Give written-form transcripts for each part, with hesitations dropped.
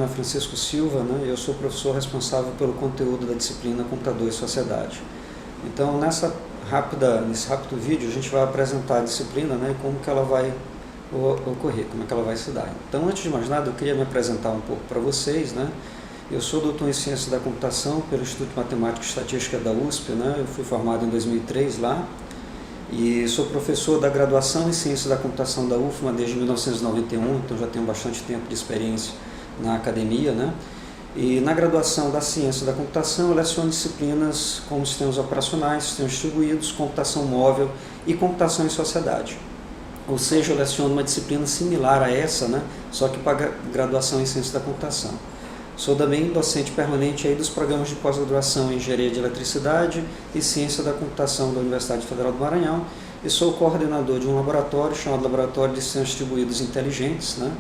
é Francisco Silva, né? Eu sou professor responsável pelo conteúdo da disciplina Computador e Sociedade. Então, nesse rápido vídeo, a gente vai apresentar a disciplina, né, e como que ela vai ocorrer, como é que ela vai se dar. Então, antes de mais nada, eu queria me apresentar um pouco para vocês, né? Eu sou doutor em Ciência da Computação pelo Instituto de Matemática e Estatística da USP, né? Eu fui formado em 2003 lá, e sou professor da graduação em Ciência da Computação da UFMA desde 1991, então já tenho bastante tempo de experiência na academia, né? E na graduação da Ciência da Computação eu leciono disciplinas como sistemas operacionais, sistemas distribuídos, computação móvel e computação em sociedade. Ou seja, eu leciono uma disciplina similar a essa, né? Só que para graduação em Ciência da Computação. Sou também docente permanente aí dos programas de pós-graduação em Engenharia de Eletricidade e Ciência da Computação da Universidade Federal do Maranhão e sou coordenador de um laboratório chamado Laboratório de Sistemas Distribuídos Inteligentes, né?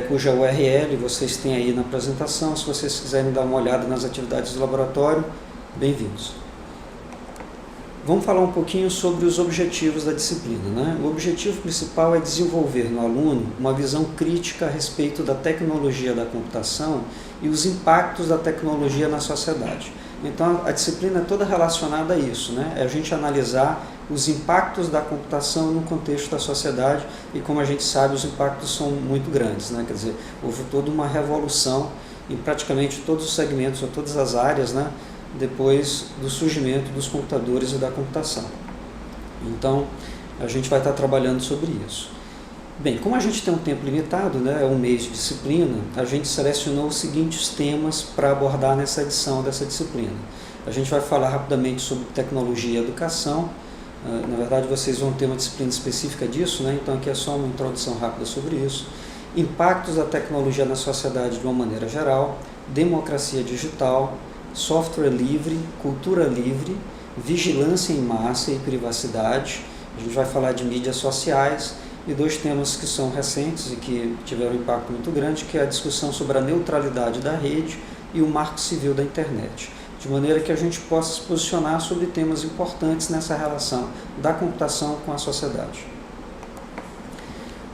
Cuja URL vocês têm aí na apresentação. Se vocês quiserem dar uma olhada nas atividades do laboratório, bem-vindos. Vamos falar um pouquinho sobre os objetivos da disciplina, né? O objetivo principal é desenvolver no aluno uma visão crítica a respeito da tecnologia da computação e os impactos da tecnologia na sociedade. Então, a disciplina é toda relacionada a isso, né? É a gente analisar os impactos da computação no contexto da sociedade e, como a gente sabe, os impactos são muito grandes, né? Quer dizer, houve toda uma revolução em praticamente todos os segmentos ou todas as áreas, né? Depois do surgimento dos computadores e da computação. Então, a gente vai estar trabalhando sobre isso. Bem, como a gente tem um tempo limitado, né, é um mês de disciplina, a gente selecionou os seguintes temas para abordar nessa edição dessa disciplina. A gente vai falar rapidamente sobre tecnologia e educação. Na verdade, vocês vão ter uma disciplina específica disso, né, então aqui é só uma introdução rápida sobre isso. Impactos da tecnologia na sociedade de uma maneira geral, democracia digital, software livre, cultura livre, vigilância em massa e privacidade. A gente vai falar de mídias sociais e dois temas que são recentes e que tiveram um impacto muito grande, que é a discussão sobre a neutralidade da rede e o marco civil da internet, de maneira que a gente possa se posicionar sobre temas importantes nessa relação da computação com a sociedade.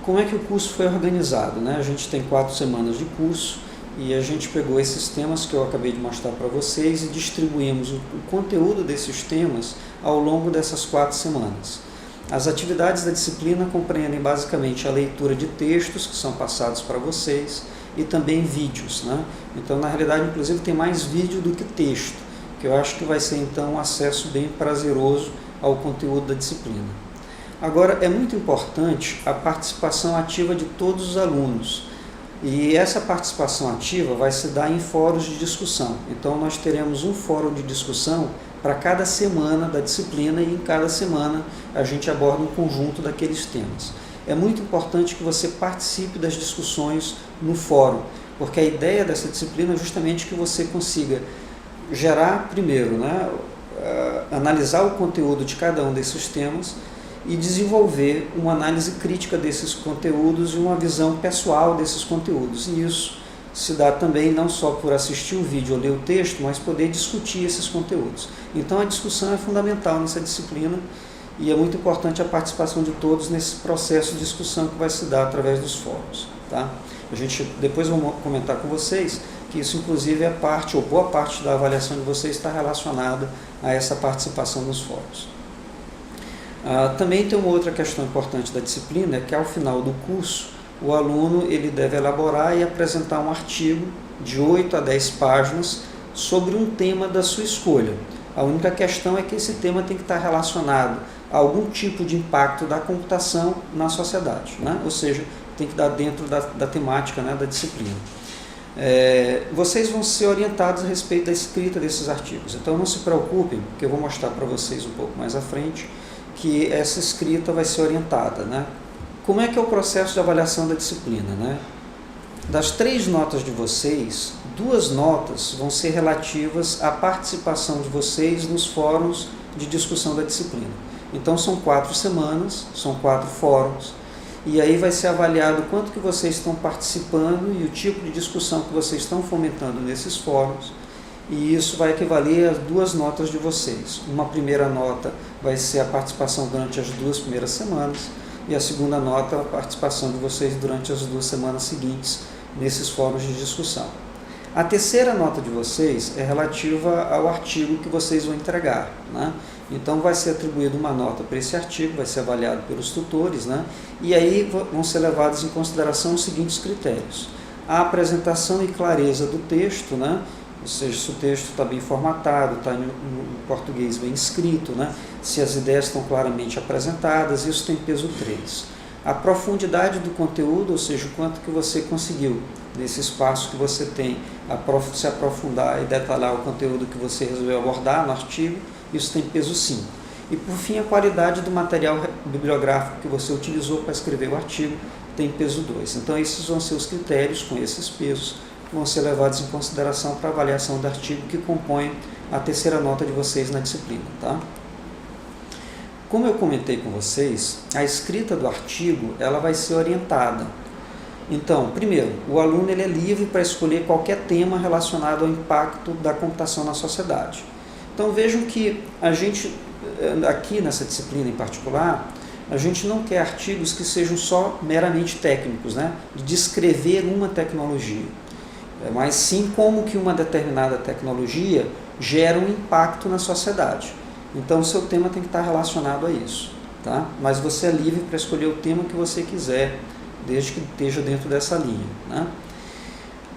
Como é que o curso foi organizado, né? A gente tem 4 semanas de curso, e a gente pegou esses temas que eu acabei de mostrar para vocês e distribuímos o conteúdo desses temas ao longo dessas 4 semanas. As atividades da disciplina compreendem basicamente a leitura de textos que são passados para vocês e também vídeos, né? Então, na realidade, inclusive, tem mais vídeo do que texto, que eu acho que vai ser, então, um acesso bem prazeroso ao conteúdo da disciplina. Agora, é muito importante a participação ativa de todos os alunos. E essa participação ativa vai se dar em fóruns de discussão. Então, nós teremos um fórum de discussão para cada semana da disciplina e em cada semana a gente aborda um conjunto daqueles temas. É muito importante que você participe das discussões no fórum, porque a ideia dessa disciplina é justamente que você consiga gerar, primeiro, né, analisar o conteúdo de cada um desses temas e desenvolver uma análise crítica desses conteúdos e uma visão pessoal desses conteúdos. E isso se dá também não só por assistir o vídeo ou ler o texto, mas poder discutir esses conteúdos. Então a discussão é fundamental nessa disciplina e é muito importante a participação de todos nesse processo de discussão que vai se dar através dos fóruns. Tá? Depois eu vou comentar com vocês que isso inclusive é parte, ou boa parte da avaliação de vocês está relacionada a essa participação nos fóruns. Também tem uma outra questão importante da disciplina, é que ao final do curso, o aluno ele deve elaborar e apresentar um artigo de 8 a 10 páginas sobre um tema da sua escolha. A única questão é que esse tema tem que estar relacionado a algum tipo de impacto da computação na sociedade, né? Ou seja, tem que dar dentro da temática, né, da disciplina. Vocês vão ser orientados a respeito da escrita desses artigos, então não se preocupem, porque eu vou mostrar para vocês um pouco mais à frente que essa escrita vai ser orientada, né? Como é que é o processo de avaliação da disciplina, né? Das 3 notas de vocês, 2 notas vão ser relativas à participação de vocês nos fóruns de discussão da disciplina. Então são 4 semanas, são 4 fóruns, e aí vai ser avaliado o quanto que vocês estão participando e o tipo de discussão que vocês estão fomentando nesses fóruns, e isso vai equivaler às 2 notas de vocês. Uma primeira nota vai ser a participação durante as 2 primeiras semanas, e a segunda nota a participação de vocês durante as 2 semanas seguintes, nesses fóruns de discussão. A terceira nota de vocês é relativa ao artigo que vocês vão entregar, né? Então vai ser atribuída uma nota para esse artigo, vai ser avaliado pelos tutores, né? E aí vão ser levados em consideração os seguintes critérios: a apresentação e clareza do texto, né? Ou seja, se o texto está bem formatado, está em português bem escrito, né? Se as ideias estão claramente apresentadas, isso tem peso 3. A profundidade do conteúdo, ou seja, o quanto que você conseguiu, nesse espaço que você tem, se aprofundar e detalhar o conteúdo que você resolveu abordar no artigo, isso tem peso 5. E por fim, a qualidade do material bibliográfico que você utilizou para escrever o artigo tem peso 2. Então esses vão ser os critérios com esses pesos que vão ser levados em consideração para a avaliação do artigo que compõe a terceira nota de vocês na disciplina, tá? Como eu comentei com vocês, a escrita do artigo ela vai ser orientada. Então, primeiro, o aluno ele é livre para escolher qualquer tema relacionado ao impacto da computação na sociedade. Então vejam que a gente, aqui nessa disciplina em particular, a gente não quer artigos que sejam só meramente técnicos, né? De descrever uma tecnologia, mas sim como que uma determinada tecnologia gera um impacto na sociedade. Então o seu tema tem que estar relacionado a isso, tá? Mas você é livre para escolher o tema que você quiser, desde que esteja dentro dessa linha, né?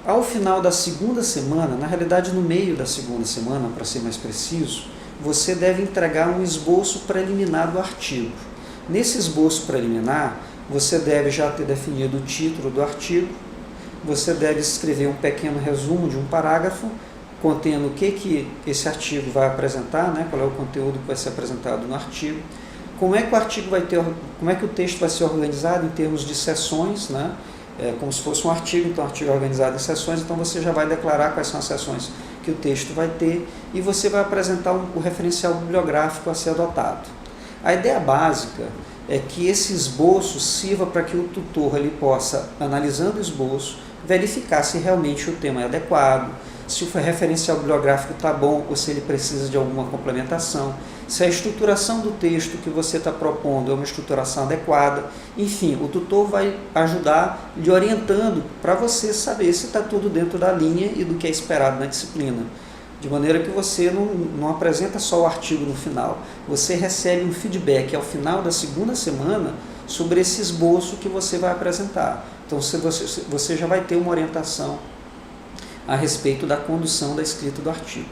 Ao final da segunda semana, na realidade no meio da segunda semana, para ser mais preciso, você deve entregar um esboço preliminar do artigo. Nesse esboço preliminar, você deve já ter definido o título do artigo, você deve escrever um pequeno resumo de um parágrafo, contendo o que esse artigo vai apresentar, né? Qual é o conteúdo que vai ser apresentado no artigo, como é que o artigo vai ter, como é que o texto vai ser organizado em termos de seções, né? Como se fosse um artigo, então o artigo é organizado em seções, então você já vai declarar quais são as seções que o texto vai ter e você vai apresentar o referencial bibliográfico a ser adotado. A ideia básica é que esse esboço sirva para que o tutor ele possa, analisando o esboço, verificar se realmente o tema é adequado, se o referencial bibliográfico está bom ou se ele precisa de alguma complementação, se a estruturação do texto que você está propondo é uma estruturação adequada. Enfim, o tutor vai ajudar lhe orientando para você saber se está tudo dentro da linha e do que é esperado na disciplina. De maneira que você não apresenta só o artigo no final, você recebe um feedback ao final da segunda semana sobre esse esboço que você vai apresentar. Então você já vai ter uma orientação a respeito da condução da escrita do artigo.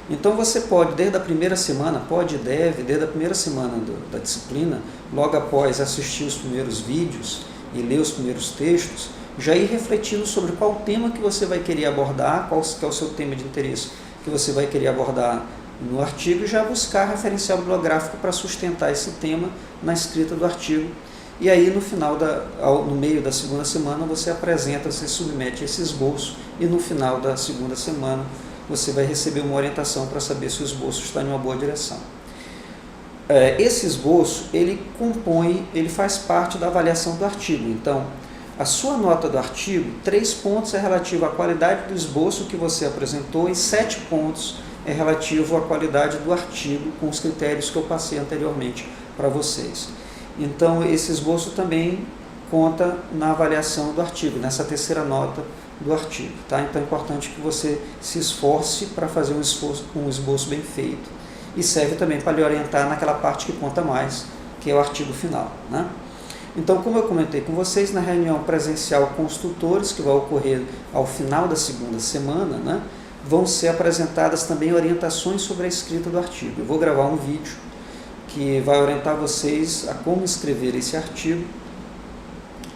Então você pode, desde a primeira semana, desde a primeira semana da disciplina, logo após assistir os primeiros vídeos e ler os primeiros textos, já ir refletindo sobre qual tema que você vai querer abordar, qual que é o seu tema de interesse que você vai querer abordar no artigo, e já buscar referencial bibliográfico para sustentar esse tema na escrita do artigo. E aí no meio da segunda semana você apresenta, você submete esse esboço e no final da segunda semana você vai receber uma orientação para saber se o esboço está em uma boa direção. Esse esboço, ele faz parte da avaliação do artigo. Então, a sua nota do artigo, 3 pontos é relativo à qualidade do esboço que você apresentou e 7 pontos é relativo à qualidade do artigo com os critérios que eu passei anteriormente para vocês. Então, esse esboço também conta na avaliação do artigo, nessa terceira nota do artigo, tá? Então é importante que você se esforce para fazer um esboço bem feito e serve também para lhe orientar naquela parte que conta mais, que é o artigo final, né? Então, como eu comentei com vocês, na reunião presencial com os tutores, que vai ocorrer ao final da segunda semana, né, vão ser apresentadas também orientações sobre a escrita do artigo. Eu vou gravar um vídeo que vai orientar vocês a como escrever esse artigo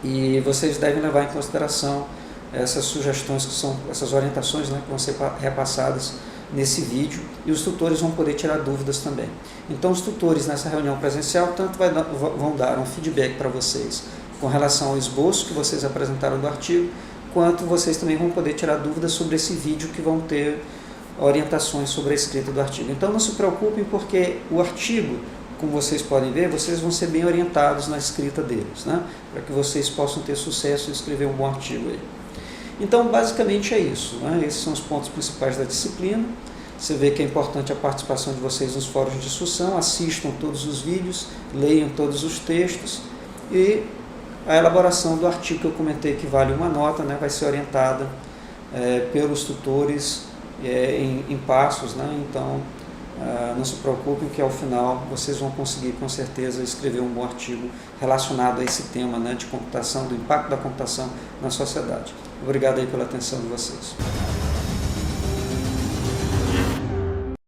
e vocês devem levar em consideração essas sugestões, essas orientações, né, que vão ser repassadas nesse vídeo, e os tutores vão poder tirar dúvidas também. Então os tutores nessa reunião presencial tanto vão dar um feedback para vocês com relação ao esboço que vocês apresentaram do artigo, quanto vocês também vão poder tirar dúvidas sobre esse vídeo que vão ter orientações sobre a escrita do artigo. Então não se preocupem, porque o artigo, como vocês podem ver, vocês vão ser bem orientados na escrita deles, né? Para que vocês possam ter sucesso e escrever um bom artigo aí. Então, basicamente é isso, né? Esses são os pontos principais da disciplina. Você vê que é importante a participação de vocês nos fóruns de discussão, assistam todos os vídeos, leiam todos os textos e a elaboração do artigo que eu comentei que vale uma nota, né, vai ser orientada pelos tutores em passos, né, então não se preocupem que ao final vocês vão conseguir com certeza escrever um bom artigo relacionado a esse tema, né, de computação, do impacto da computação na sociedade. Obrigado aí pela atenção de vocês.